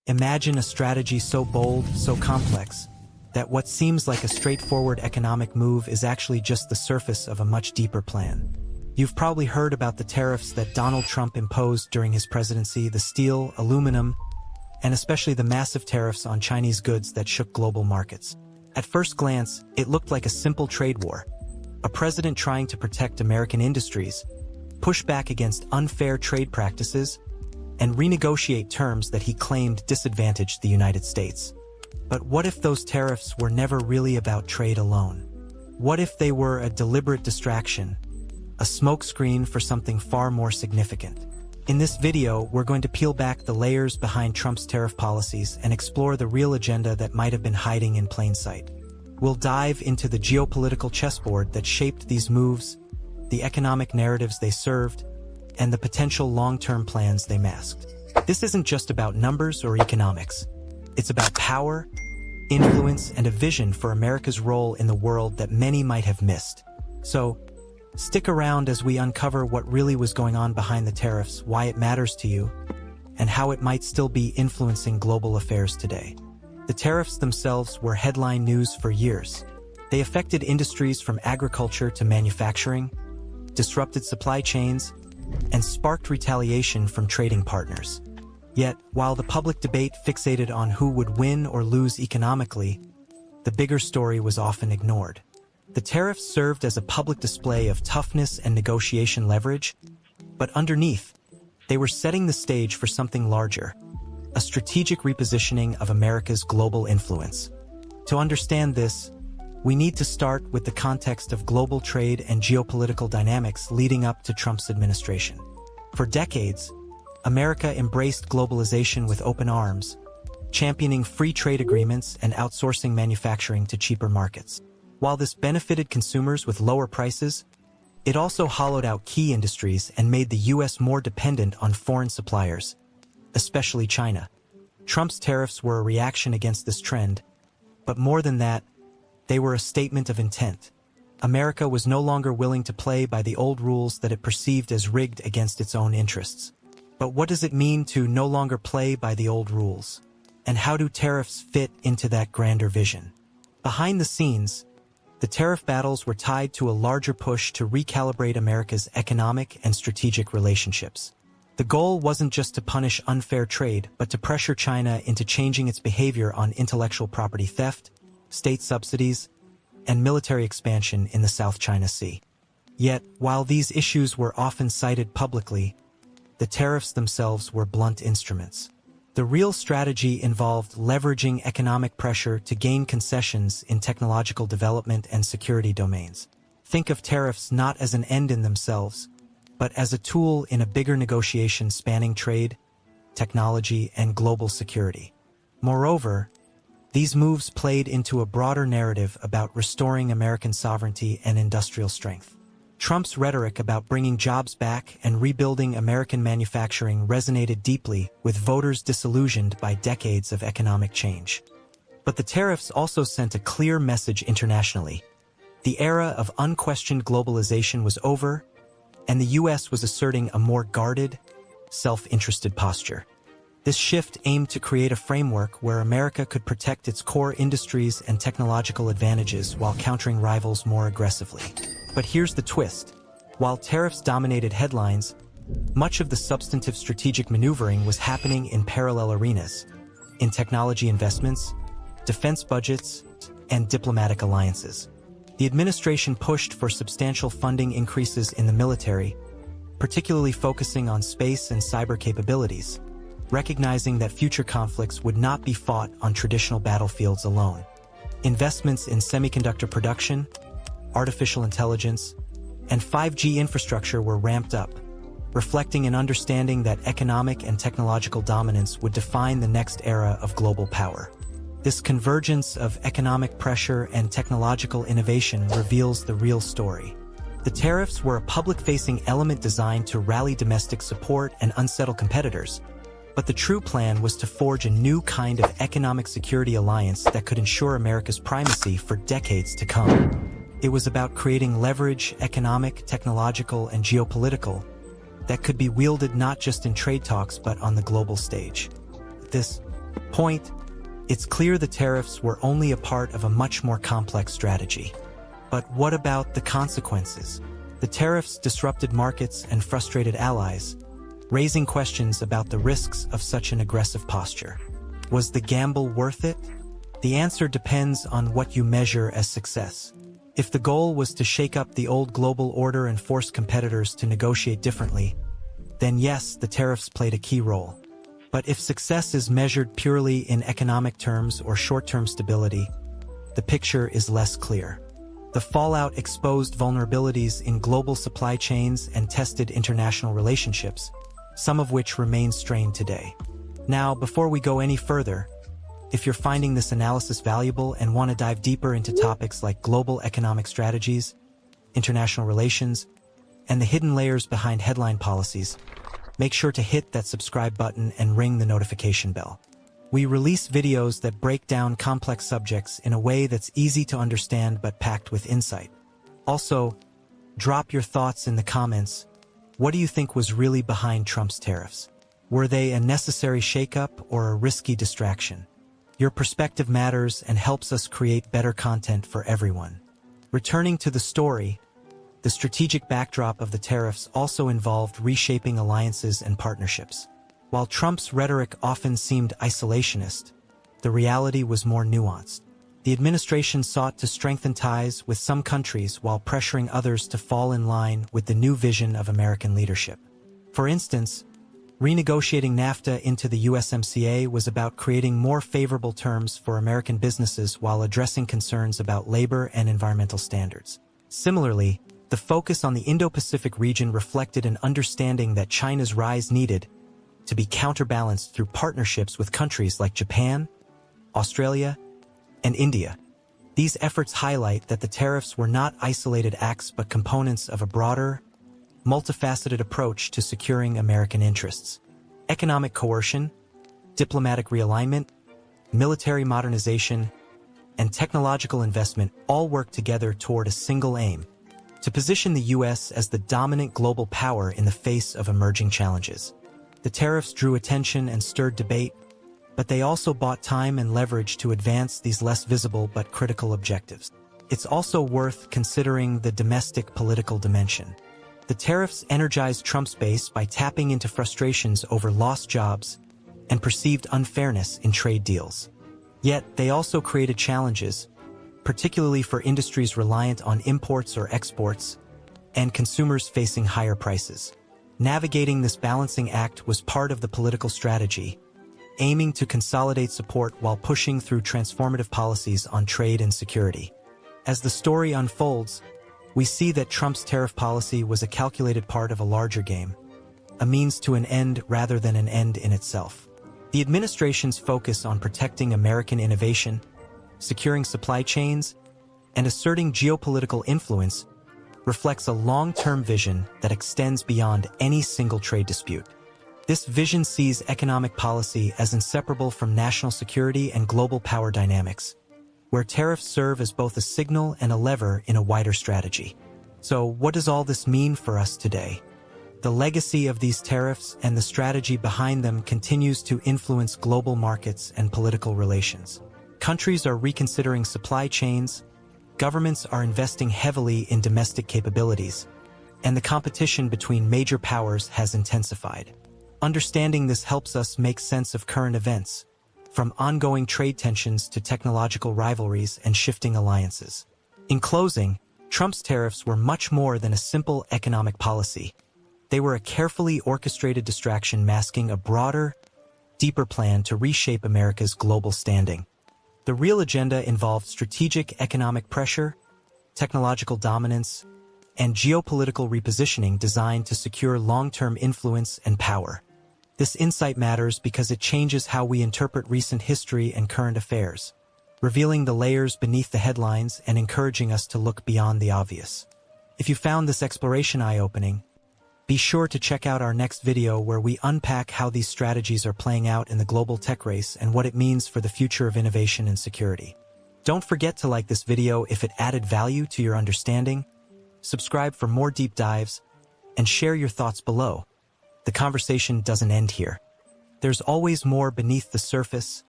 Imagine a strategy so bold, so complex, that what seems like a straightforward economic move is actually just the surface of a much deeper plan. You've probably heard about the tariffs that Donald Trump imposed during his presidency, the steel, aluminum, and especially the massive tariffs on Chinese goods that shook global markets. At first glance, it looked like a simple trade war. A president trying to protect American industries, push back against unfair trade practices, and renegotiate terms that he claimed disadvantaged the United States. But what if those tariffs were never really about trade alone? What if they were a deliberate distraction, a smokescreen for something far more significant? In this video, we're going to peel back the layers behind Trump's tariff policies and explore the real agenda that might have been hiding in plain sight. We'll dive into the geopolitical chessboard that shaped these moves, the economic narratives they served, and the potential long-term plans they masked. This isn't just about numbers or economics. It's about power, influence, and a vision for America's role in the world that many might have missed. So, stick around as we uncover what really was going on behind the tariffs, why it matters to you, and how it might still be influencing global affairs today. The tariffs themselves were headline news for years. They affected industries from agriculture to manufacturing, disrupted supply chains, and sparked retaliation from trading partners. Yet, while the public debate fixated on who would win or lose economically, the bigger story was often ignored. The tariffs served as a public display of toughness and negotiation leverage, but underneath, they were setting the stage for something larger, a strategic repositioning of America's global influence. To understand this, we need to start with the context of global trade and geopolitical dynamics leading up to Trump's administration. For decades, America embraced globalization with open arms, championing free trade agreements and outsourcing manufacturing to cheaper markets. While this benefited consumers with lower prices, it also hollowed out key industries and made the U.S. more dependent on foreign suppliers, especially China. Trump's tariffs were a reaction against this trend, but more than that, they were a statement of intent. America was no longer willing to play by the old rules that it perceived as rigged against its own interests. But what does it mean to no longer play by the old rules? And how do tariffs fit into that grander vision? Behind the scenes, the tariff battles were tied to a larger push to recalibrate America's economic and strategic relationships. The goal wasn't just to punish unfair trade, but to pressure China into changing its behavior on intellectual property theft, state subsidies, and military expansion in the South China Sea. Yet, while these issues were often cited publicly, the tariffs themselves were blunt instruments. The real strategy involved leveraging economic pressure to gain concessions in technological development and security domains. Think of tariffs not as an end in themselves, but as a tool in a bigger negotiation spanning trade, technology, and global security. Moreover, these moves played into a broader narrative about restoring American sovereignty and industrial strength. Trump's rhetoric about bringing jobs back and rebuilding American manufacturing resonated deeply with voters disillusioned by decades of economic change. But the tariffs also sent a clear message internationally. The era of unquestioned globalization was over, and the U.S. was asserting a more guarded, self-interested posture. This shift aimed to create a framework where America could protect its core industries and technological advantages while countering rivals more aggressively. But here's the twist. While tariffs dominated headlines, much of the substantive strategic maneuvering was happening in parallel arenas, in technology investments, defense budgets, and diplomatic alliances. The administration pushed for substantial funding increases in the military, particularly focusing on space and cyber capabilities, recognizing that future conflicts would not be fought on traditional battlefields alone. Investments in semiconductor production, artificial intelligence, and 5G infrastructure were ramped up, reflecting an understanding that economic and technological dominance would define the next era of global power. This convergence of economic pressure and technological innovation reveals the real story. The tariffs were a public-facing element designed to rally domestic support and unsettle competitors, but the true plan was to forge a new kind of economic security alliance that could ensure America's primacy for decades to come. It was about creating leverage, economic, technological, and geopolitical, that could be wielded not just in trade talks but on the global stage. This point, it's clear the tariffs were only a part of a much more complex strategy. But what about the consequences? The tariffs disrupted markets and frustrated allies, raising questions about the risks of such an aggressive posture. Was the gamble worth it? The answer depends on what you measure as success. If the goal was to shake up the old global order and force competitors to negotiate differently, then yes, the tariffs played a key role. But if success is measured purely in economic terms or short-term stability, the picture is less clear. The fallout exposed vulnerabilities in global supply chains and tested international relationships, some of which remain strained today. Now, before we go any further, if you're finding this analysis valuable and want to dive deeper into topics like global economic strategies, international relations, and the hidden layers behind headline policies, make sure to hit that subscribe button and ring the notification bell. We release videos that break down complex subjects in a way that's easy to understand but packed with insight. Also, drop your thoughts in the comments. What do you think was really behind Trump's tariffs? Were they a necessary shakeup or a risky distraction? Your perspective matters and helps us create better content for everyone. Returning to the story, the strategic backdrop of the tariffs also involved reshaping alliances and partnerships. While Trump's rhetoric often seemed isolationist, the reality was more nuanced. The administration sought to strengthen ties with some countries while pressuring others to fall in line with the new vision of American leadership. For instance, renegotiating NAFTA into the USMCA was about creating more favorable terms for American businesses while addressing concerns about labor and environmental standards. Similarly, the focus on the Indo-Pacific region reflected an understanding that China's rise needed to be counterbalanced through partnerships with countries like Japan, Australia, and India. These efforts highlight that the tariffs were not isolated acts but components of a broader, multifaceted approach to securing American interests. Economic coercion, diplomatic realignment, military modernization, and technological investment all work together toward a single aim: to position the U.S. as the dominant global power in the face of emerging challenges. The tariffs drew attention and stirred debate, but they also bought time and leverage to advance these less visible but critical objectives. It's also worth considering the domestic political dimension. The tariffs energized Trump's base by tapping into frustrations over lost jobs and perceived unfairness in trade deals. Yet, they also created challenges, particularly for industries reliant on imports or exports, and consumers facing higher prices. Navigating this balancing act was part of the political strategy, aiming to consolidate support while pushing through transformative policies on trade and security. As the story unfolds, we see that Trump's tariff policy was a calculated part of a larger game, a means to an end rather than an end in itself. The administration's focus on protecting American innovation, securing supply chains, and asserting geopolitical influence reflects a long-term vision that extends beyond any single trade dispute. This vision sees economic policy as inseparable from national security and global power dynamics, where tariffs serve as both a signal and a lever in a wider strategy. So, what does all this mean for us today? The legacy of these tariffs and the strategy behind them continues to influence global markets and political relations. Countries are reconsidering supply chains, governments are investing heavily in domestic capabilities, and the competition between major powers has intensified. Understanding this helps us make sense of current events, from ongoing trade tensions to technological rivalries and shifting alliances. In closing, Trump's tariffs were much more than a simple economic policy. They were a carefully orchestrated distraction masking a broader, deeper plan to reshape America's global standing. The real agenda involved strategic economic pressure, technological dominance, and geopolitical repositioning designed to secure long-term influence and power. This insight matters because it changes how we interpret recent history and current affairs, revealing the layers beneath the headlines and encouraging us to look beyond the obvious. If you found this exploration eye-opening, be sure to check out our next video where we unpack how these strategies are playing out in the global tech race and what it means for the future of innovation and security. Don't forget to like this video if it added value to your understanding, subscribe for more deep dives, and share your thoughts below. The conversation doesn't end here. There's always more beneath the surface,